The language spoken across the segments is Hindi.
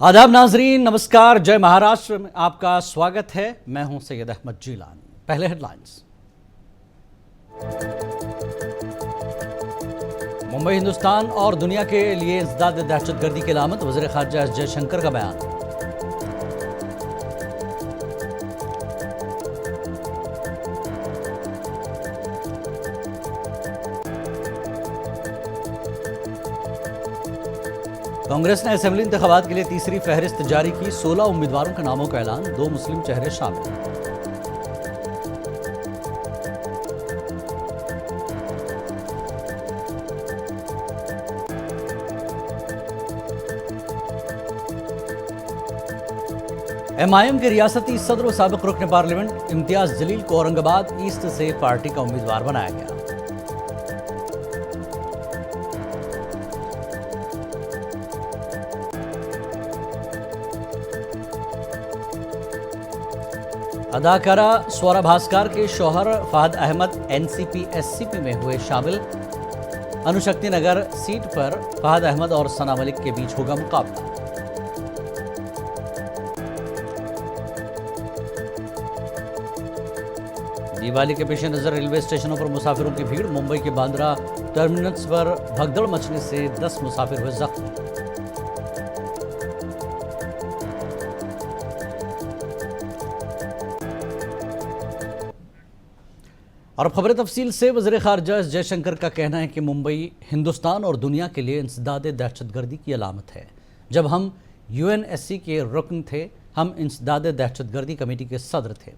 आदाब नाजरीन, नमस्कार। जय महाराष्ट्र में आपका स्वागत है। मैं हूं सैयद अहमद जीलानी। पहले हेडलाइंस। मुंबई हिंदुस्तान और दुनिया के लिए इंसदाद दहशतगर्दी की अलामत, वज़ीर ख़ारजा एस जयशंकर का बयान। कांग्रेस ने असेंबली इंतखाबात के लिए तीसरी फहरिस्त जारी की। 16 उम्मीदवारों के नामों का ऐलान, 2 मुस्लिम चेहरे शामिल। एमआईएम के रियासती सदर व साबिक रुकन पार्लियामेंट इम्तियाज जलील को औरंगाबाद ईस्ट से पार्टी का उम्मीदवार बनाया गया। अदाकारा स्वरा भास्कर के शौहर फहद अहमद एनसीपी एससीपी में हुए शामिल। अनुशक्ति नगर सीट पर फहद अहमद और सना मलिक के बीच होगा मुकाबला। दिवाली के पेश नजर रेलवे स्टेशनों पर मुसाफिरों की भीड़। मुंबई के बांद्रा टर्मिनस पर भगदड़ मचने से 10 मुसाफिर हुए जख्मी। और खबर तफसील से। वज़ीर ख़ारजा एस जयशंकर का कहना है कि मुंबई हिंदुस्तान और दुनिया के लिए इंसदाद दहशतगर्दी की अलामत है। जब हम यूएनएससी के रुकन थे, हम इंसदाद दहशतगर्दी कमेटी के सदर थे।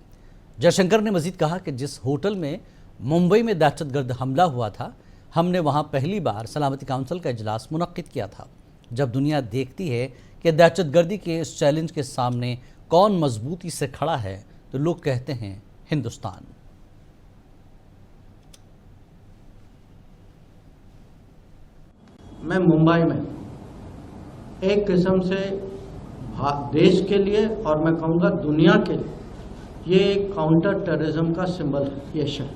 जयशंकर ने मजीद कहा कि जिस होटल में मुंबई में दहशतगर्द हमला हुआ था, हमने वहाँ पहली बार सलामती काउंसिल का इजलास मुनक्किद किया था। जब दुनिया देखती है कि दहशतगर्दी के इस चैलेंज के सामने कौन मजबूती से खड़ा है, तो लोग कहते हैं हिंदुस्तान। मैं मुंबई में एक किस्म से देश के लिए और मैं कहूँगा दुनिया के लिए ये एक काउंटर टेररिज्म का सिंबल है। ये शहर,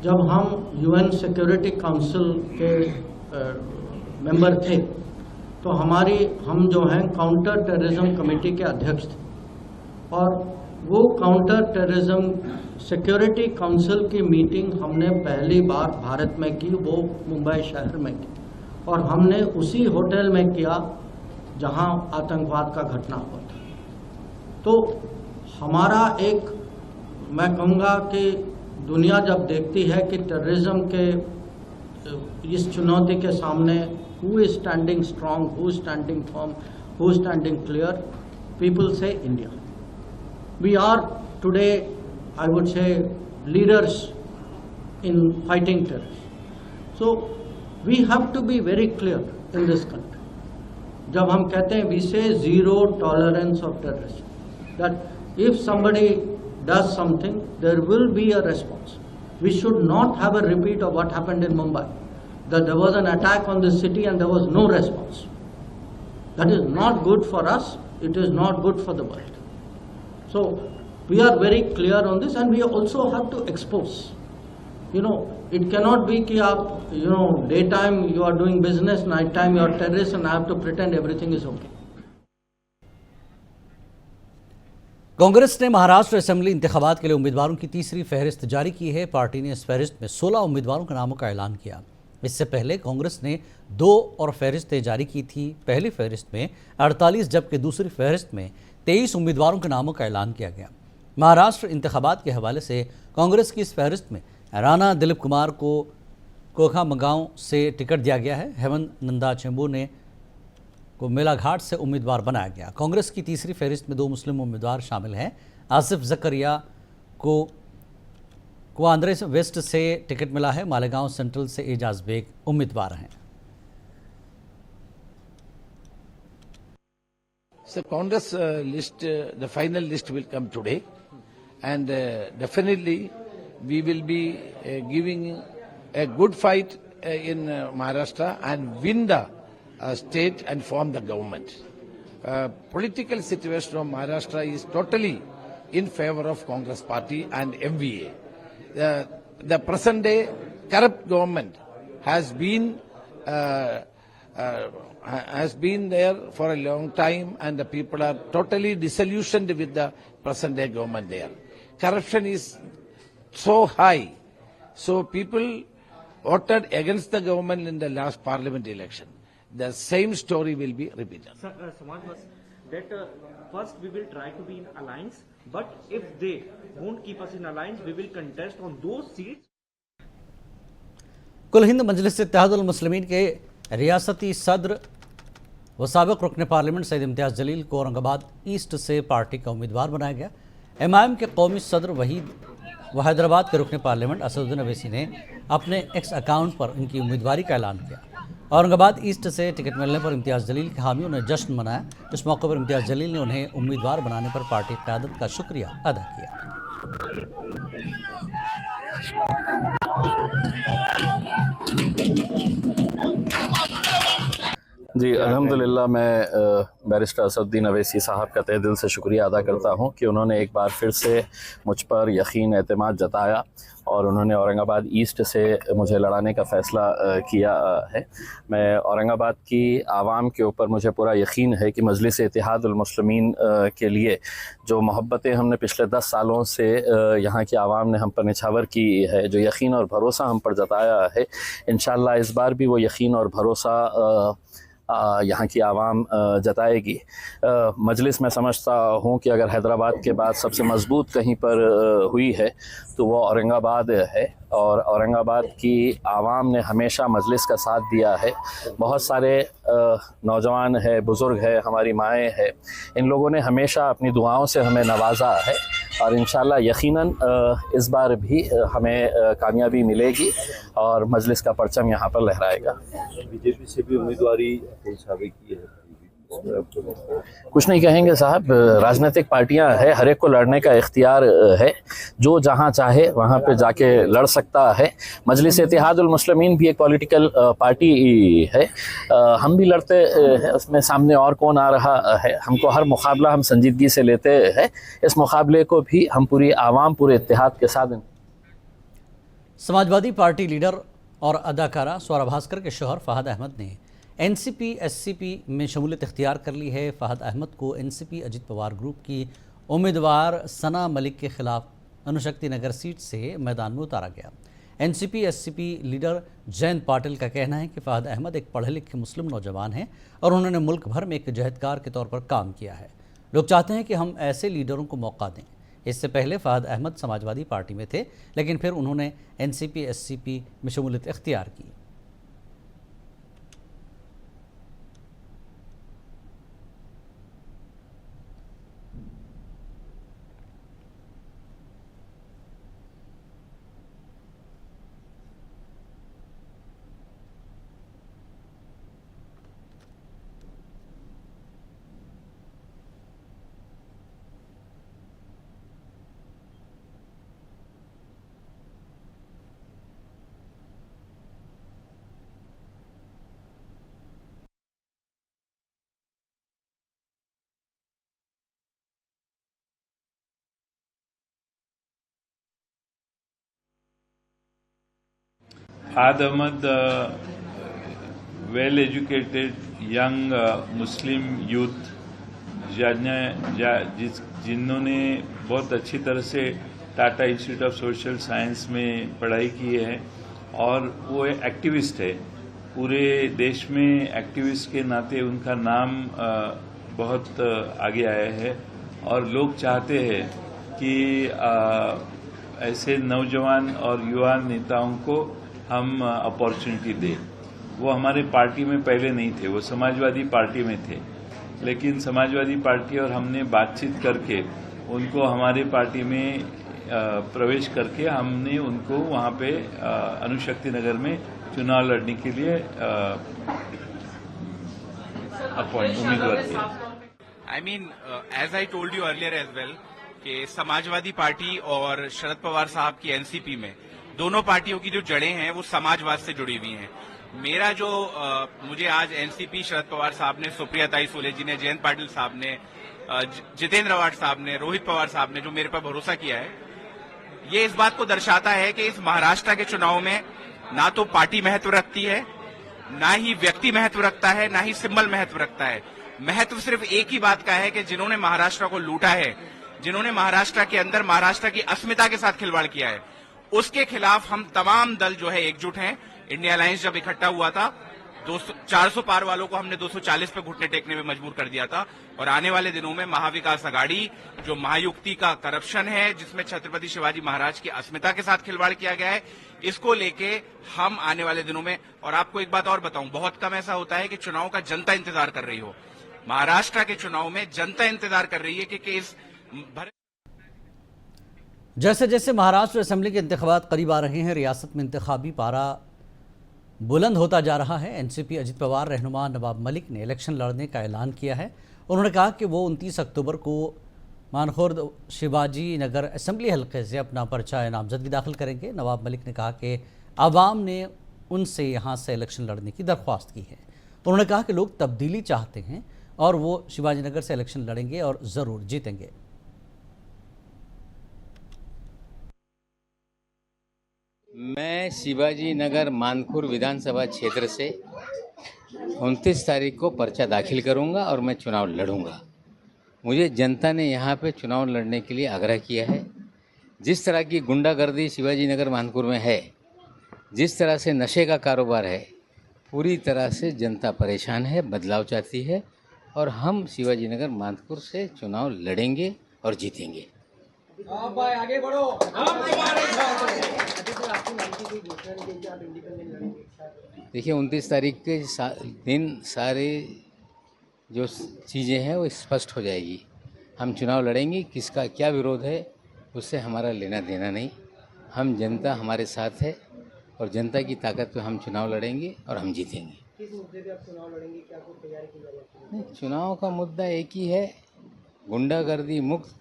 जब हम यूएन सिक्योरिटी काउंसिल के मेंबर थे तो हम जो हैं काउंटर टेररिज्म कमेटी के अध्यक्ष थे, और वो काउंटर टेररिज्म सिक्योरिटी काउंसिल की मीटिंग हमने पहली बार भारत में की, वो मुंबई शहर में की, और हमने उसी होटल में किया जहां आतंकवाद का घटना हुआ था। तो हमारा एक, मैं कहूँगा कि दुनिया जब देखती है कि टेररिज्म के इस चुनौती के सामने who is standing strong, who is standing firm, who is standing clear, people से India. We are today, I would say, leaders in fighting terrorism. So we have to be very clear in this country. जब हम कहते हैं we say zero tolerance of terrorism, that if somebody does something, there will be a response. We should not have a repeat of what happened in Mumbai, that there was an attack on the city and there was no response. That is not good for us. It is not good for the world. So we are very clear on this, and we also have to expose. It cannot be कि आप daytime you are doing business, night time you are terrorist, and I have to pretend everything is okay. Congress ने महाराष्ट्र असेंबली इंतखाबात के लिए उम्मीदवारों की तीसरी फहरिस्त जारी की है। पार्टी ने इस फहरिस्त में 16 उम्मीदवारों के नामों का ऐलान किया। इससे पहले कांग्रेस ने 2 और फहरिस्तें जारी की थी। पहली फहरिस्त में 48, जबकि दूसरी फहरिस्त में 23 उम्मीदवारों के नामों का ऐलान किया गया। महाराष्ट्र इंतखाबात के हवाले से कांग्रेस की इस फहरिस्त में राणा दिलीप कुमार को कोखामगांव से टिकट दिया गया है। हेमंत नंदा चेंबूर को मेलाघाट से उम्मीदवार बनाया गया। कांग्रेस की तीसरी फहरिस्त में 2 मुस्लिम उम्मीदवार शामिल हैं। आसिफ जकरिया को आंध्र वेस्ट से टिकट मिला है। मालेगांव सेंट्रल से एजाज बेग उम्मीदवार हैं। So Congress list, the final list will come today, and definitely we will be giving a good fight in Maharashtra and win the state and form the government. Political situation of Maharashtra is totally in favor of Congress party and MVA. The present day corrupt government has been has been there for a long time, and the people are totally disillusioned with the present day government there. Corruption is so high. So people voted against the government in the last parliament election. The same story will be repeated. Sir, Samajwadi, that first we will try to be in alliance, but if they won't keep us in alliance, we will contest on those seats. कुल हिंद मजलिस इत्तेहादुल मुस्लिमीन के रियासती सदर व साबिक़ रुकन पार्लियामेंट सैयद इम्तियाज़ जलील को औरंगाबाद ईस्ट से पार्टी का उम्मीदवार बनाया गया। एमआईएम के कौमी सदर वहीद व हैदराबाद के रुकन पार्लियामेंट असदुद्दीन अवैसी ने अपने एक्स अकाउंट पर इनकी उम्मीदवारी का ऐलान किया। औरंगाबाद ईस्ट से टिकट मिलने पर इम्तियाज़ जलील के हामियों ने जश्न मनाया। इस मौके पर इम्तियाज़ जलील ने उन्हें उम्मीदवार बनाने पर पार्टी क़यादत का शुक्रिया अदा किया। जी अल्हम्दुलिल्लाह, मैं बैरिस्टर असदुद्दीन अवैसी साहब का तहे दिल से शुक्रिया अदा करता हूं कि उन्होंने एक बार फिर से मुझ पर यकीन एतमाद जताया और उन्होंने औरंगाबाद ईस्ट से मुझे लड़ाने का फ़ैसला किया है। मैं औरंगाबाद की आवाम के ऊपर मुझे पूरा यकीन है कि मजलिस इत्तेहादुल मुस्लिमीन के लिए जो मोहब्बतें हमने पिछले 10 सालों से यहाँ की आवाम ने हम पर निछावर की है, जो यकीन और भरोसा हम पर जताया है, इंशाअल्लाह इस बार भी वो यकीन और भरोसा यहाँ की आवाम जताएगी। मजलिस में समझता हूँ कि अगर हैदराबाद के बाद सबसे मज़बूत कहीं पर हुई है तो वो औरंगाबाद है, और औरंगाबाद की आवाम ने हमेशा मजलिस का साथ दिया है। बहुत सारे नौजवान है, बुज़ुर्ग है, हमारी माएँ हैं, इन लोगों ने हमेशा अपनी दुआओं से हमें नवाजा है और इंशाअल्लाह यकीनन इस बार भी हमें कामयाबी मिलेगी और मजलिस का परचम यहाँ पर लहराएगा। बीजेपी से भी उम्मीदवारी साबित की है, कुछ नहीं कहेंगे साहब, राजनीतिक पार्टियां है, हर एक को लड़ने का इख्तियार है, जो जहां चाहे वहां पे जाके लड़ सकता है। मजलिस इत्तेहादुल मुस्लिमीन भी एक पॉलिटिकल पार्टी है, हम भी लड़ते हैं, उसमें सामने और कौन आ रहा है। हमको हर मुकाबला हम संजीदगी से लेते हैं, इस मुकाबले को भी हम पूरी आवाम, पूरे इत्तेहाद के साथ। समाजवादी पार्टी लीडर और अदाकारा स्वरा भास्कर के शौहर फ़हद अहमद ने एनसीपी एससीपी में शमूलियत इख्तियार कर ली है। फ़हद अहमद को एनसीपी अजित पवार ग्रुप की उम्मीदवार सना मलिक के खिलाफ अनुशक्ति नगर सीट से मैदान में उतारा गया। NCP SCP leader Jayant Patil का कहना है कि फ़हद अहमद एक पढ़े लिखे मुस्लिम नौजवान हैं और उन्होंने मुल्क भर में एक जहदकार के तौर पर काम किया है। लोग चाहते हैं कि हम ऐसे लीडरों को मौका दें। इससे पहले फ़हद अहमद समाजवादी पार्टी में थे, लेकिन फिर उन्होंने एनसीपी एससीपी में शमूलियत इख्तियार की। Fahad Ahmad, well-educated young Muslim youth, जिन्होंने बहुत अच्छी तरह से Tata institute of social science में पढ़ाई की है और वो एक्टिविस्ट है। पूरे देश में एक्टिविस्ट के नाते उनका नाम बहुत आगे आया है और लोग चाहते हैं कि ऐसे नौजवान और युवा नेताओं को हम अपॉर्चुनिटी दें। वो हमारे पार्टी में पहले नहीं थे, वो समाजवादी पार्टी में थे, लेकिन समाजवादी पार्टी और हमने बातचीत करके उनको हमारे पार्टी में प्रवेश करके हमने उनको वहाँ पे अनुशक्ति नगर में चुनाव लड़ने के लिए उम्मीदवार किया। I mean, as I told you earlier as well, कि समाजवादी पार्टी और शरद पवार साहब की एनसीपी में दोनों पार्टियों की जो जड़ें हैं वो समाजवाद से जुड़ी हुई हैं। मेरा जो मुझे आज एनसीपी शरद पवार साहब ने, सुप्रिया ताई सोले जी ने, जयंत पाटिल साहब ने, जितेंद्र अवाड साहब ने, रोहित पवार साहब ने जो मेरे पर भरोसा किया है, ये इस बात को दर्शाता है कि इस महाराष्ट्र के चुनाव में ना तो पार्टी महत्व रखती है ना ही व्यक्ति महत्व रखता है, ना ही सिंबल महत्व रखता है। महत्व सिर्फ एक ही बात का है कि जिन्होंने महाराष्ट्र को लूटा है, जिन्होंने महाराष्ट्र के अंदर महाराष्ट्र की अस्मिता के साथ खिलवाड़ किया है, उसके खिलाफ हम तमाम दल जो है एकजुट हैं। इंडिया अलायंस जब इकट्ठा हुआ था, 400 पार वालों को हमने 240 पे घुटने टेकने में मजबूर कर दिया था। और आने वाले दिनों में महाविकास आघाड़ी, जो महायुक्ति का करप्शन है, जिसमें छत्रपति शिवाजी महाराज की अस्मिता के साथ खिलवाड़ किया गया है, इसको लेके हम आने वाले दिनों में, और आपको एक बात और बताऊं, बहुत कम ऐसा होता है कि चुनाव का जनता इंतजार कर रही हो। महाराष्ट्र के चुनाव में जनता इंतजार कर रही है कि इस जैसे जैसे महाराष्ट्र असेंबली के इंतखाबात करीब आ रहे हैं, रियासत में इंतखाबी पारा बुलंद होता जा रहा है। एनसीपी अजित पवार रहनुमा नवाब मलिक ने इलेक्शन लड़ने का ऐलान किया है। उन्होंने कहा कि वो 29 अक्टूबर को मानखुर्द शिवाजी नगर असेंबली हल्के से अपना पर्चा नामजदगी दाखिल करेंगे। नवाब मलिक ने कहा कि आवाम ने उनसे यहाँ से इलेक्शन लड़ने की दरख्वास्त की है। उन्होंने कहा कि लोग तब्दीली चाहते हैं और वो शिवाजी नगर से इलेक्शन लड़ेंगे और ज़रूर जीतेंगे। मैं शिवाजी नगर मानखुर विधानसभा क्षेत्र से 29 तारीख को पर्चा दाखिल करूंगा और मैं चुनाव लड़ूंगा। मुझे जनता ने यहाँ पे चुनाव लड़ने के लिए आग्रह किया है। जिस तरह की गुंडागर्दी शिवाजी नगर मानखुर में है, जिस तरह से नशे का कारोबार है, पूरी तरह से जनता परेशान है, बदलाव चाहती है और हम शिवाजी नगर मानखुर से चुनाव लड़ेंगे और जीतेंगे। आगे बढ़ो। देखिए 29 तारीख के दिन सारे जो चीज़ें हैं वो स्पष्ट हो जाएगी। हम चुनाव लड़ेंगे, किसका क्या विरोध है उससे हमारा लेना देना नहीं। हम जनता हमारे साथ है और जनता की ताकत पे हम चुनाव लड़ेंगे और हम जीतेंगे। किस मुद्दे पे आप चुनाव लड़ेंगे, क्या कुछ तैयारी की जा रही है? नहीं, चुनाव का मुद्दा एक ही है, गुंडागर्दी मुक्त,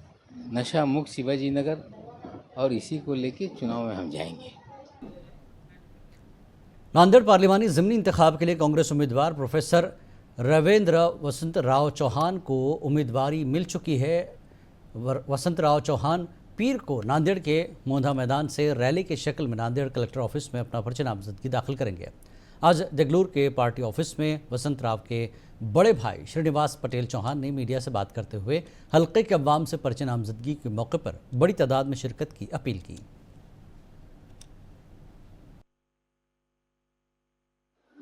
नशा मुक्त शिवाजी नगर, और इसी को लेके चुनाव में हम जाएंगे। नांदेड़ पार्लिमानी ज़िमनी इंतखाब के लिए कांग्रेस उम्मीदवार प्रोफेसर रवेंद्र वसंत राव चौहान को उम्मीदवारी मिल चुकी है। वसंत राव चौहान पीर को नांदेड़ के मोंधा मैदान से रैली की शक्ल में नांदेड़ कलेक्टर ऑफिस में अपना पर्चा नामजदगी दाखिल करेंगे। आज देगलूर के पार्टी ऑफिस में वसंत राव के बड़े भाई श्रीनिवास पटेल चौहान ने मीडिया से बात करते हुए हल्के के अवाम से पर्चा नामजदगी के मौके पर बड़ी तादाद में शिरकत की अपील की।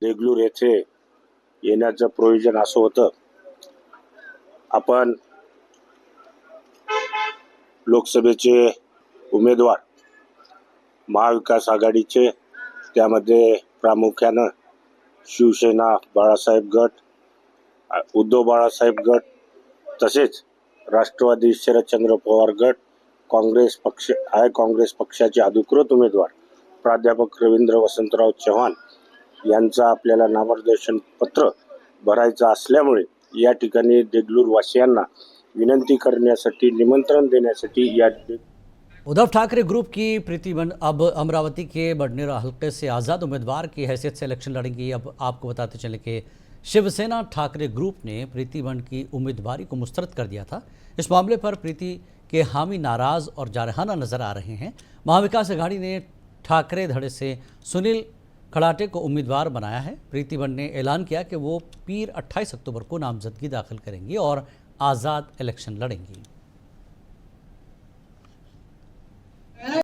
देगलूर येथे येण्याचं प्रोविजन असं होतं, आपण लोकसभेचे उमेदवार महाविकास आघाडीचे, त्यामध्ये प्रामुख्यानं शिवसेना बाळासाहेब गट, उद्धव बाळासाहेब गट, तसेच राष्ट्रवादी शरदचंद्र पवार गट, काँग्रेस पक्ष काँग्रेस पक्षाचे अधिकृत उमेदवार प्राध्यापक रवींद्र वसंतराव चव्हाण यांचं आपल्याला नामनिर्देशन पत्र भरायचं असल्यामुळे या ठिकाणी देगलूर वासियांना विनंती करण्यासाठी, निमंत्रण देण्यासाठी या उद्धव ठाकरे ग्रुप की प्रीति बंड अब अमरावती के बडनेरा हल्के से आज़ाद उम्मीदवार की हैसियत से इलेक्शन लड़ेंगी। अब आपको बताते चले कि शिवसेना ठाकरे ग्रुप ने प्रीति बंड की उम्मीदवारी को मुस्तरद कर दिया था। इस मामले पर प्रीति के हामी नाराज़ और जारहाना नजर आ रहे हैं। महाविकास आघाड़ी ने ठाकरे धड़े से सुनील खड़ाटे को उम्मीदवार बनाया है। प्रीति बंड ने ऐलान किया कि वो पीर 28 अक्टूबर को नामजदगी दाखिल करेंगी और आज़ाद इलेक्शन लड़ेंगी।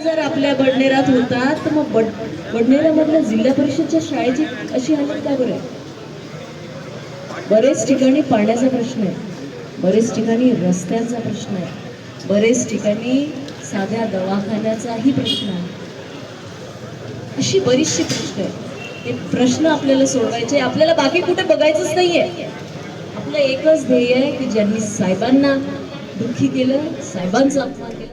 जर आपल्या बडनेरात होता तर मग बडनेरामधल्या जिल्हा परिषदच्या शाळेची अशी हालत का बरं? बरेच ठिकाणी पाण्याचा प्रश्न आहे, बरेच ठिकाणी रस्त्यांचा प्रश्न आहे, बरेच ठिकाणी साध्या दवाखान्याचाही प्रश्न आहे। अशी बरीचशी प्रश्न आहेत। हे प्रश्न आपल्याला सोडवायचे, आपल्याला बाकी कुठे बघायचंच नाहीये। आपलं एकच ध्येय आहे की ज्यांनी साहेबांना दुःखी केलं, साहेबांचा अपमान केला।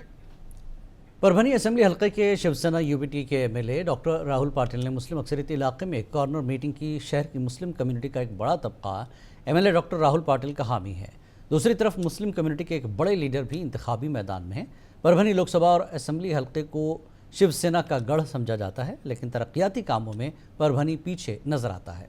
परभनी असेंबली हल्के के शिवसेना यूबीटी के एमएलए डॉक्टर राहुल पाटिल ने मुस्लिम अक्सरियती इलाके में एक कॉर्नर मीटिंग की। शहर की मुस्लिम कम्युनिटी का एक बड़ा तबका एमएलए डॉक्टर राहुल पाटिल का हामी है। दूसरी तरफ मुस्लिम कम्युनिटी के एक बड़े लीडर भी इंतखाबी मैदान में हैं। परभनी लोकसभा और असेंबली हल्के को शिवसेना का गढ़ समझा जाता है, लेकिन तरक्याती कामों में परभनी पीछे नजर आता है।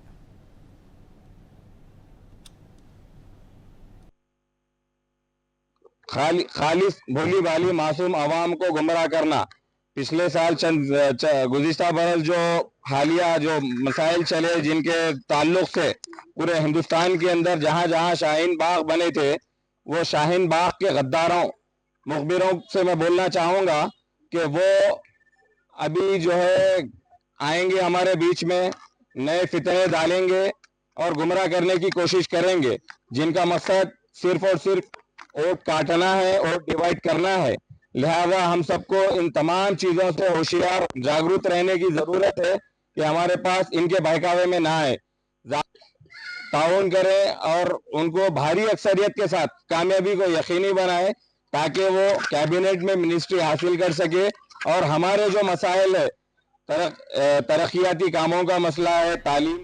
खालिस भोली भाली मासूम आवाम को गुमराह करना पिछले साल गुज़िश्ता बरस जो हालिया जो मसाइल चले जिनके ताल्लुक से पूरे हिंदुस्तान के अंदर जहां जहां शाहीन बाग बने थे, वो शाहीन बाग के गद्दारों मुखबिरों से मैं बोलना चाहूँगा कि वो अभी जो है आएंगे हमारे बीच में, नए फितने डालेंगे और गुमराह करने की कोशिश करेंगे, जिनका मकसद सिर्फ और सिर्फ वोट काटना है और डिवाइड करना है। लिहाजा हम सबको इन तमाम चीज़ों से होशियार जागरूक रहने की ज़रूरत है कि हमारे पास इनके बहकावे में ना आए, ताउन करें और उनको भारी अक्सरियत के साथ कामयाबी को यकीनी बनाएं ताकि वो कैबिनेट में मिनिस्ट्री हासिल कर सके और हमारे जो मसाइल है, तरक्याती कामों का मसला है, तालीम।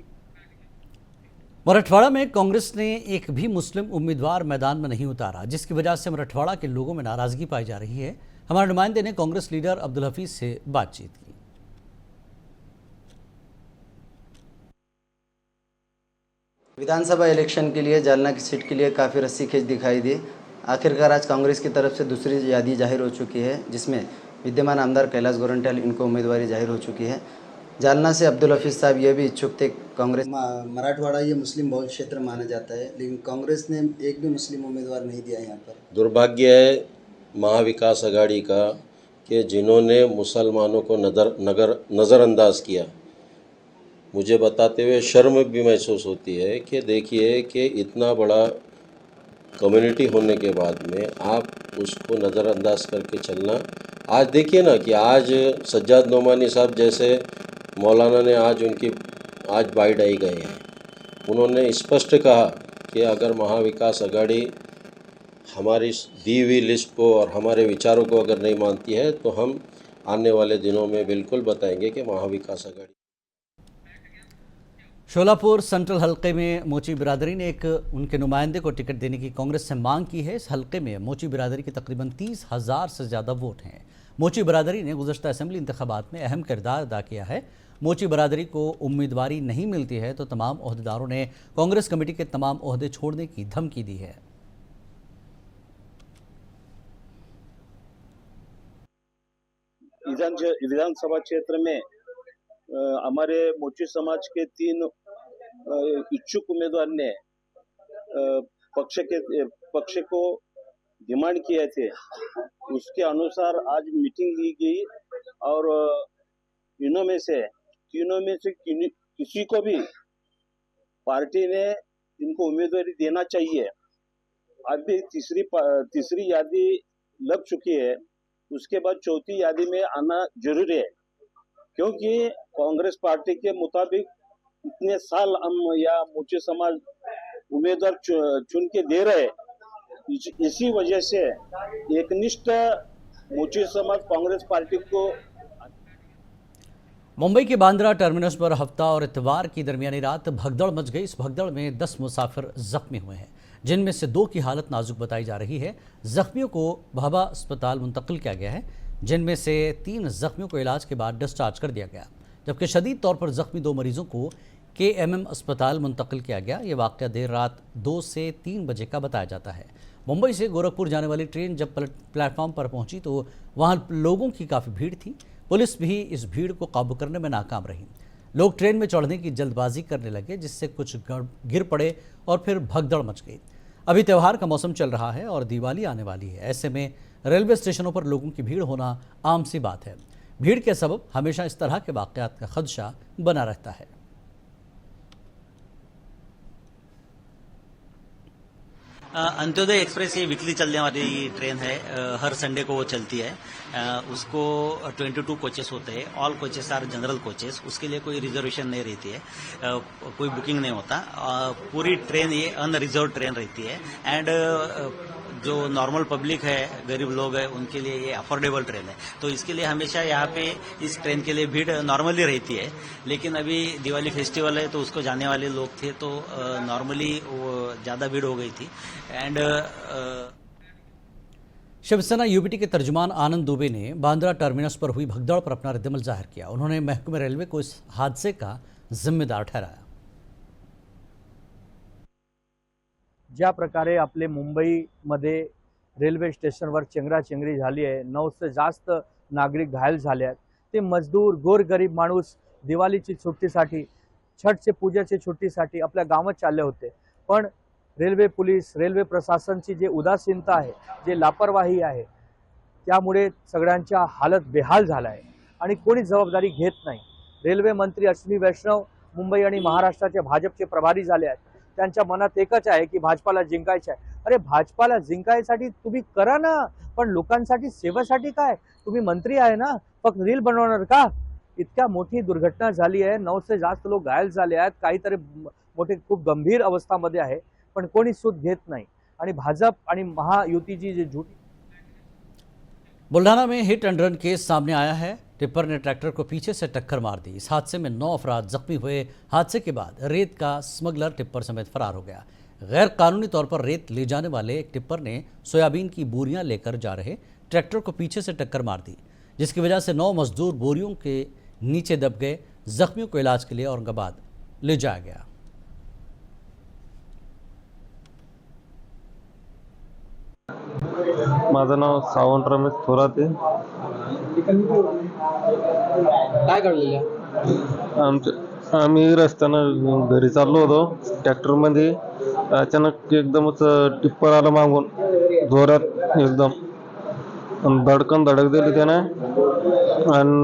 मराठवाड़ा में कांग्रेस ने एक भी मुस्लिम उम्मीदवार मैदान में नहीं उतारा, जिसकी वजह से मराठवाड़ा के लोगों में नाराजगी पाई जा रही है। हमारे नुमाइंदे ने कांग्रेस लीडर अब्दुल हफीज से बातचीत की। विधानसभा इलेक्शन के लिए जालना की सीट के लिए काफ़ी रस्सी खींच दिखाई दी। आखिरकार आज कांग्रेस की तरफ से दूसरी यादी जाहिर हो चुकी है, जिसमें विद्यमान आमदार कैलाश गोरंट्याल इनको उम्मीदवारी जाहिर हो चुकी है। जालना से अब्दुल हफीज साहब ये भी इच्छुक थे। कांग्रेस मराठवाड़ा ये मुस्लिम बहुल क्षेत्र माना जाता है, लेकिन कांग्रेस ने एक भी मुस्लिम उम्मीदवार नहीं दिया यहाँ पर। दुर्भाग्य है महाविकास आघाड़ी का कि जिन्होंने मुसलमानों को नज़रअंदाज किया। मुझे बताते हुए शर्म भी महसूस होती है कि देखिए कि इतना बड़ा कम्युनिटी होने के बाद में आप उसको नज़रअंदाज करके चलना। आज देखिए ना कि आज सज्जाद नोमानी साहब जैसे मौलाना ने आज बाइडाई गए हैं। उन्होंने स्पष्ट कहा कि अगर महाविकास आघाड़ी हमारी दी हुई लिस्ट को और हमारे विचारों को अगर नहीं मानती है तो हम आने वाले दिनों में बिल्कुल बताएंगे कि महाविकास आघाड़ी। शोलापुर सेंट्रल हलके में मोची बिरादरी ने एक उनके नुमाइंदे को टिकट देने की कांग्रेस से मांग की है। इस हलके में मोची बिरादरी के तकरीबन 30,000 से ज़्यादा वोट हैं। मोची बिरादरी ने गुज़श्ता असेंबली इंतखाबात में अहम किरदार अदा किया है। मोची बिरादरी को उम्मीदवारी नहीं मिलती है तो तमाम ओहदेदारों ने कांग्रेस कमेटी के तमाम ओहदे छोड़ने की धमकी दी है। विधानसभा क्षेत्र में हमारे मोची समाज के 3 इच्छुक उम्मीदवार ने पक्ष को डिमांड किए थे। उसके अनुसार आज मीटिंग ली गई और तीनों में से किसी को भी पार्टी ने इनको उम्मीदवारी देना चाहिए। अभी तीसरी यादी लग चुकी है, उसके बाद चौथी यादी में आना जरूरी है, क्योंकि कांग्रेस पार्टी के मुताबिक इतने साल हम या मोची समाज उम्मीदवार चुन के दे रहे। इसी वजह से एकनिष्ठ मोची समाज कांग्रेस पार्टी को। मुंबई के बांद्रा टर्मिनस पर हफ्ता और इतवार की दरमियानी रात भगदड़ मच गई। इस भगदड़ में 10 मुसाफिर जख्मी हुए हैं, जिनमें से 2 की हालत नाजुक बताई जा रही है। जख्मियों को भाभा अस्पताल मुंतकिल किया गया है, जिनमें से 3 जख्मियों को इलाज के बाद डिस्चार्ज कर दिया गया, जबकि शदीद तौर पर जख्मी 2 मरीजों को KMM अस्पताल मुंतकिल किया गया। ये वाक़या देर रात 2 से 3 बजे का बताया जाता है। मुंबई से गोरखपुर जाने वाली ट्रेन जब प्लेटफॉर्म पर पहुंची तो वहां लोगों की काफ़ी भीड़ थी। पुलिस भी इस भीड़ को काबू करने में नाकाम रही। लोग ट्रेन में चढ़ने की जल्दबाजी करने लगे, जिससे कुछ गिर पड़े और फिर भगदड़ मच गई। अभी त्यौहार का मौसम चल रहा है और दिवाली आने वाली है। ऐसे में रेलवे स्टेशनों पर लोगों की भीड़ होना आम सी बात है। भीड़ के सबब हमेशा इस तरह के वाक़यात का खदशा बना रहता है। अंत्योदय एक्सप्रेस ये वीकली चलने वाली ट्रेन है, हर संडे को वो चलती है। उसको 22 कोचेस होते हैं, all coaches are general coaches. उसके लिए कोई रिजर्वेशन नहीं रहती है, कोई बुकिंग नहीं होता। पूरी ट्रेन ये अनरिजर्व ट्रेन रहती है एंड जो नॉर्मल पब्लिक है, गरीब लोग हैं, उनके लिए ये अफोर्डेबल ट्रेन है। तो इसके लिए हमेशा यहाँ पे इस ट्रेन के लिए भीड़ नॉर्मली रहती है। लेकिन अभी दिवाली फेस्टिवल है तो उसको जाने वाले लोग थे तो नॉर्मली वो ज़्यादा भीड़ हो गई थी। एंड शिवसेना यूबीटी के तर्जुमान आनंद दुबे ने बांद्रा टर्मिनस पर हुई भगदड़ पर अपना रद्दमल जाहिर किया। उन्होंने महकमे रेलवे को इस हादसे का जिम्मेदार ठहराया। ज्या प्रकारे आपले मुंबईमध्ये रेल्वे स्टेशनवर चेंगराचेंगरी झाली आहे, 9 से जास्त नागरिक घायल झाले आहेत. ते मजदूर गोरगरीब माणूस दिवाळीची सुट्टीसाठी छठचे पूजेची सुट्टीसाठी आपल्या गावात चालले होते. पण रेल्वे पोलीस रेल्वे प्रशासनची जे उदासीनता आहे, जे लापरवाही आहे, त्यामुळे सगळ्यांच्या हालत बेहाल झाला आहे आणि कोणी जबाबदारी घेत नाही. रेल्वे मंत्री अश्विनी वैष्णव मुंबई आणि महाराष्ट्राचे भाजपचे प्रभारी झाले आहेत. त्यांच्या मनात एकच आहे की भाजपाला जिंकायचं आहे. अरे भाजपाला जिंकायसाठी तुम्ही करा ना, पण लोकांसाठी सेवेसाठी काय? तुम्ही मंत्री आहे ना, फक्त रील बनवणार का? इतक्या मोठी दुर्घटना झाली आहे, 9 से जास्त लोक घायल झाले आहेत, काहीतरी मोठे खूप गंभीर अवस्थामध्ये आहे, पण कोणी सूद घेत नाही. आणि भाजप आणि महायुतीची जी झूठी बुल्ढाना में हिट एंड रन केस सामने आया है। टिप्पर ने ट्रैक्टर को पीछे से टक्कर मार दी। इस हादसे में 9 अफराद जख्मी हुए। हादसे के बाद रेत का स्मगलर टिप्पर समेत फरार हो गया। गैर कानूनी तौर पर रेत ले जाने वाले एक टिप्पर ने सोयाबीन की बोरियां लेकर जा रहे ट्रैक्टर को पीछे से टक्कर मार दी, जिसकी वजह से 9 मजदूर बोरियों के नीचे दब गए। जख्मियों को इलाज के लिए औरंगाबाद ले जाया गया। माझं नाव सावंत रमेश थोरात आहे. काय घडलेलं? आम्ही रस्त्यानं घरी चाललो होतो ट्रॅक्टरमध्ये. अचानक एकदमच टिप्पर आलं मागून जोरात एकदम, धडकन धडक दिली त्याने आणि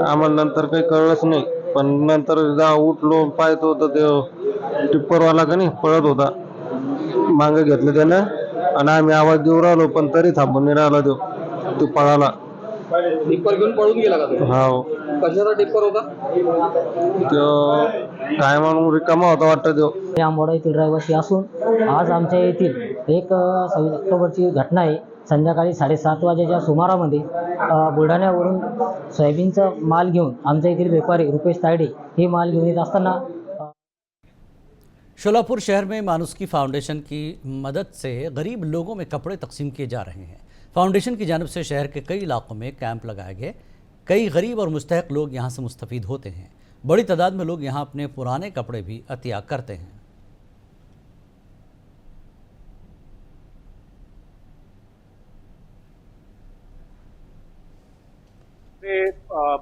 आम्हाला नंतर काही कळलंच नाही. पण नंतर जेव्हा उठलो पाहतो तर ते टिप्परवाला का नाही पळत होता, मागे घेतलं त्यानं आणि आम्ही आवाज देऊ राहिलो पण तरी थांबून नाही राहिला तो पळाला. टिप्पर घेऊन पळून गेला का तो? हो. कशाचा टिप्पर होता? तो काय म्हणून रिकामा होता वाटतं तो. आंबोडा येथील रहिवासी असून आज आमच्या येथील एक 26 ऑक्टोबरची घटना आहे. संध्याकाळी 7:30 वाजेच्या सुमारामध्ये बुलढाण्यावरून सोयाबीनचा माल घेऊन आमच्या येथील व्यापारी रुपेश तायडे हे माल घेऊन येत असताना शोलापुर शहर में मानुस्की फाउंडेशन की मदद से गरीब लोगों में कपड़े तकसीम किए जा रहे हैं। फाउंडेशन की जानिब से शहर के कई इलाकों में कैंप लगाए गए। कई गरीब और मुस्तहक लोग यहाँ से मुस्तफ़ीद होते हैं। बड़ी तादाद में लोग यहाँ अपने पुराने कपड़े भी अतिया करते हैं।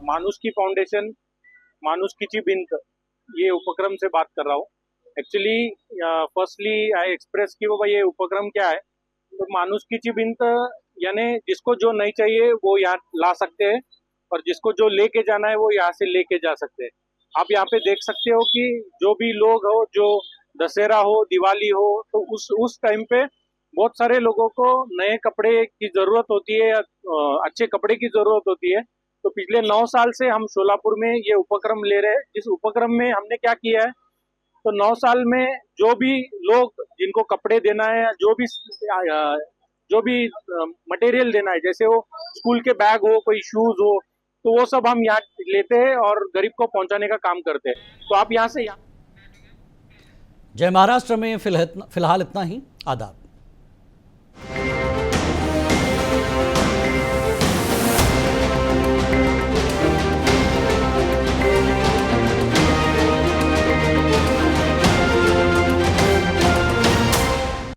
मानुस्की फाउंडेशन, मानुस्कीची भिंत, ये उपक्रम से बात कर रहा हूँ। एक्चुअली फर्स्टली आई एक्सप्रेस कि बाबा ये उपक्रम क्या है। तो मानुस्कीची भिंत यानी जिसको जो नहीं चाहिए वो यहाँ ला सकते हैं और जिसको जो लेके जाना है वो यहाँ से लेके जा सकते हैं। आप यहाँ पे देख सकते हो कि जो भी लोग हो, जो दशहरा हो, दिवाली हो, तो उस टाइम पे बहुत सारे लोगों को नए कपड़े की जरूरत होती है, अच्छे कपड़े की जरूरत होती है। तो पिछले 9 साल से हम शोलापुर में ये उपक्रम ले रहे हैं। इस उपक्रम में हमने क्या किया है, तो 9 साल में जो भी लोग जिनको कपड़े देना है, जो भी मटेरियल देना है, जैसे वो स्कूल के बैग हो, कोई शूज हो, तो वो सब हम यहाँ लेते हैं और गरीब को पहुंचाने का काम करते हैं। तो आप यहाँ से जय महाराष्ट्र में फिलहाल इतना ही। आदाब।